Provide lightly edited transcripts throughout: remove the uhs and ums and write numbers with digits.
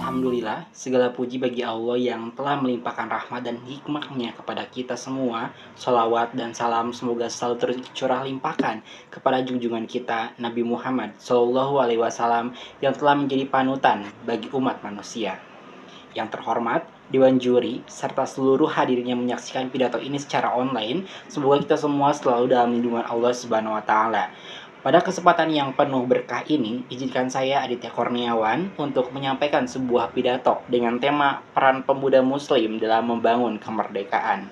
Alhamdulillah, segala puji bagi Allah yang telah melimpahkan rahmat dan hikmahnya kepada kita semua. Salawat dan salam semoga selalu tercurah limpahkan kepada junjungan kita Nabi Muhammad Shallallahu Alaihi Wasallam yang telah menjadi panutan bagi umat manusia. Yang terhormat, Dewan Juri, serta seluruh hadirnya menyaksikan pidato ini secara online, semoga kita semua selalu dalam lindungan Allah Subhanahu wa Ta'ala. Pada kesempatan yang penuh berkah ini, izinkan saya Aditya Kurniawan untuk menyampaikan sebuah pidato dengan tema peran pemuda muslim dalam membangun kemerdekaan.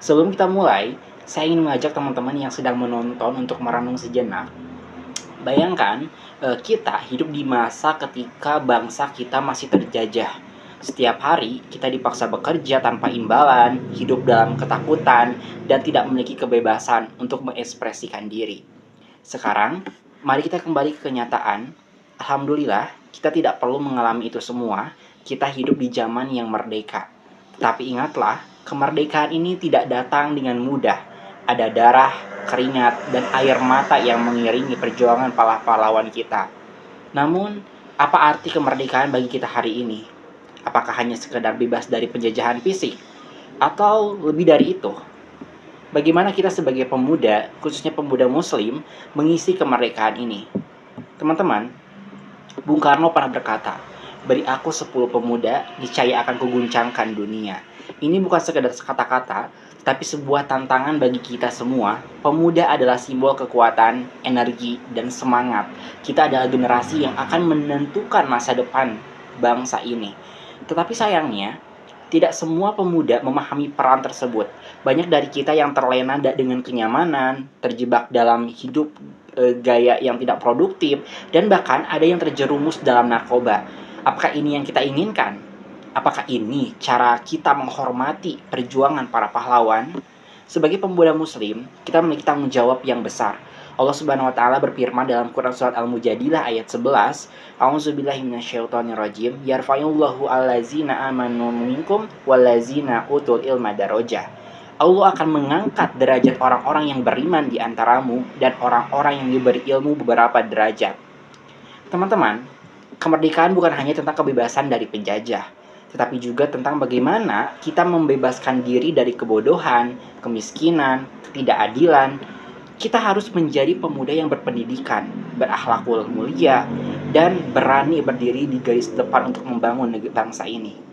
Sebelum kita mulai, saya ingin mengajak teman-teman yang sedang menonton untuk merenung sejenak. Bayangkan, kita hidup di masa ketika bangsa kita masih terjajah. Setiap hari kita dipaksa bekerja tanpa imbalan, hidup dalam ketakutan, dan tidak memiliki kebebasan untuk mengekspresikan diri. Sekarang, mari kita kembali ke kenyataan. Alhamdulillah, kita tidak perlu mengalami itu semua. Kita hidup di zaman yang merdeka. Tetapi ingatlah, kemerdekaan ini tidak datang dengan mudah. Ada darah, keringat, dan air mata yang mengiringi perjuangan para pahlawan kita. Namun, apa arti kemerdekaan bagi kita hari ini? Apakah hanya sekedar bebas dari penjajahan fisik? Atau lebih dari itu? Bagaimana kita sebagai pemuda, khususnya pemuda muslim, mengisi kemerdekaan ini? Teman-teman, Bung Karno pernah berkata, "Beri aku 10 pemuda, niscaya akan kuguncangkan dunia." Ini bukan sekedar kata-kata, tapi sebuah tantangan bagi kita semua. Pemuda adalah simbol kekuatan, energi, dan semangat. Kita adalah generasi yang akan menentukan masa depan bangsa ini. Tetapi sayangnya, tidak semua pemuda memahami peran tersebut. Banyak dari kita yang terlena dengan kenyamanan, terjebak dalam hidup gaya yang tidak produktif, dan bahkan ada yang terjerumus dalam narkoba. Apakah ini yang kita inginkan? Apakah ini cara kita menghormati perjuangan para pahlawan? Sebagai pemuda muslim, kita memiliki tanggung jawab yang besar. Allah Subhanahu wa Ta'ala berfirman dalam Quran surat Al-Mujadilah ayat 11, A'udzubillahi minasyaitonirrajim, yarfa'illahu allazina amanu minkum wallazina utul ilma darajah. Allah akan mengangkat derajat orang-orang yang beriman di antaramu dan orang-orang yang diberi ilmu beberapa derajat. Teman-teman, kemerdekaan bukan hanya tentang kebebasan dari penjajah, tetapi juga tentang bagaimana kita membebaskan diri dari kebodohan, kemiskinan, ketidakadilan. Kita harus menjadi pemuda yang berpendidikan, berakhlakul mulia, dan berani berdiri di garis depan untuk membangun negeri bangsa ini.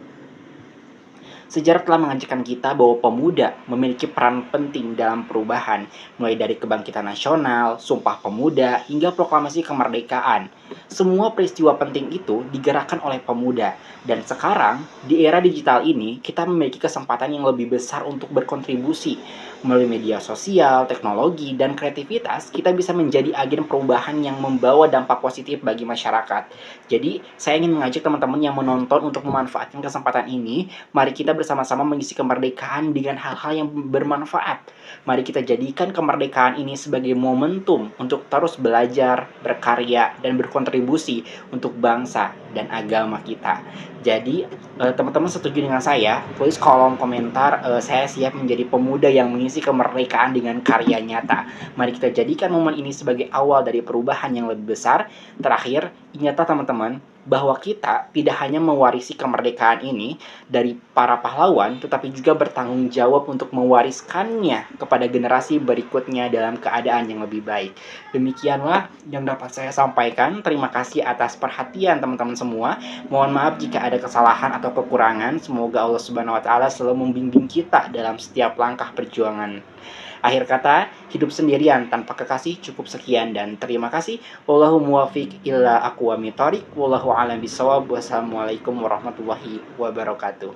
Sejarah telah mengajarkan kita bahwa pemuda memiliki peran penting dalam perubahan, mulai dari kebangkitan nasional, Sumpah Pemuda, hingga proklamasi kemerdekaan. Semua peristiwa penting itu digerakkan oleh pemuda. Dan sekarang, di era digital ini, kita memiliki kesempatan yang lebih besar untuk berkontribusi. Melalui media sosial, teknologi, dan kreativitas, kita bisa menjadi agen perubahan yang membawa dampak positif bagi masyarakat. Jadi, saya ingin mengajak teman-teman yang menonton untuk memanfaatkan kesempatan ini. Mari kita bersama-sama mengisi kemerdekaan dengan hal-hal yang bermanfaat. Mari kita jadikan kemerdekaan ini sebagai momentum untuk terus belajar, berkarya, dan berkontribusi untuk bangsa dan agama kita. Jadi, teman-teman setuju dengan saya? Tulis kolom komentar, saya siap menjadi pemuda yang mengisi kemerdekaan dengan karya nyata. Mari kita jadikan momen ini sebagai awal dari perubahan yang lebih besar. Terakhir, ingatlah teman-teman, bahwa kita tidak hanya mewarisi kemerdekaan ini dari para pahlawan, tetapi juga bertanggung jawab untuk mewariskannya kepada generasi berikutnya dalam keadaan yang lebih baik. Demikianlah yang dapat saya sampaikan. Terima kasih atas perhatian teman-teman semua. Mohon maaf jika ada kesalahan atau kekurangan. Semoga Allah Subhanahu wa Ta'ala selalu membimbing kita dalam setiap langkah perjuangan. Akhir kata, hidup sendirian tanpa kekasih cukup sekian dan terima kasih. Wallahu muwafiq illa aqwamit thoriq. Wallahu a'lam bishawab. Wassalamualaikum warahmatullahi wabarakatuh.